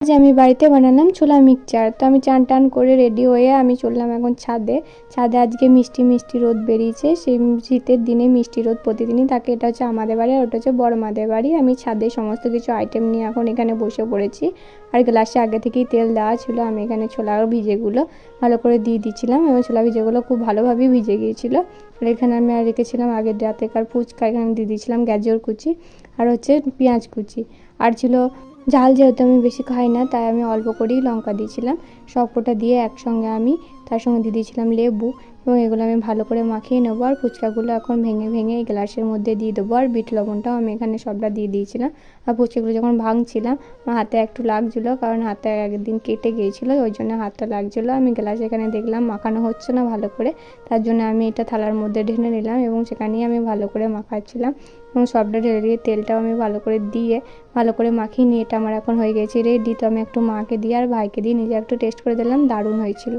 আজ আমি বাড়িতে বানালাম ছোলা মিক্সচার। তো আমি চান টান করে রেডি হয়ে আমি চললাম এখন ছাদে। ছাদে আজকে মিষ্টি মিষ্টি রোদ বেরিয়েছে। সেই শীতের দিনে মিষ্টি রোদ প্রতিদিনই থাকে। এটা হচ্ছে আমাদের বাড়ি আর ওটা হচ্ছে বড় মাদের বাড়ি। আমি ছাদে সমস্ত কিছু আইটেম নিয়ে এখন এখানে বসে পড়েছি। আর গ্লাসে আগে থেকেই তেল দেওয়া ছিল। আমি এখানে ছোলা ভিজেগুলো ভালো করে দিয়ে দিচ্ছিলাম এবং ছোলা ভিজেগুলো খুব ভালোভাবেই ভিজে গিয়েছিলো। আর এখানে আমি আর রেখেছিলাম আগের রাতেকার ফুচকা। এখানে দিয়ে দিয়েছিলাম গাজর কুচি আর হচ্ছে পেঁয়াজ কুচি। আর ছিল ঝাল, যেহেতু আমি বেশি খাই না তাই আমি অল্প করেই লঙ্কা দিয়েছিলাম। সবকটা দিয়ে একসঙ্গে আমি তার সঙ্গে দিয়ে দিয়েছিলাম লেবু এবং এগুলো আমি ভালো করে মাখিয়ে নেবো। আর ফুচকাগুলো এখন ভেঙে ভেঙে এই গ্লাসের মধ্যে দিয়ে দেবো। আর বিট লবণটাও আমি এখানে সবটা দিয়ে দিয়েছিলাম। আর ফুচকাগুলো যখন ভাঙছিলাম আমার হাতে একটু লাগছিলো, কারণ হাতে একদিন কেটে গিয়েছিলো, ওই জন্য হাতটা লাগছিলো। আমি গ্লাস এখানে দেখলাম মাখানো হচ্ছে না ভালো করে, তার জন্য আমি এটা থালার মধ্যে ঢেলে নিলাম এবং সেখানেই আমি ভালো করে মাখাচ্ছিলাম এবং সবটা ঢেলে দিয়ে তেলটাও আমি ভালো করে দিয়ে ভালো করে মাখিয়ে নিয়ে এটা আমার এখন হয়ে গেছে রেডি। তো আমি একটু মাকে দিয়ে আর ভাইকে দিয়ে নিজে একটু টেস্ট করে দিলাম, দারুণ হয়েছিল।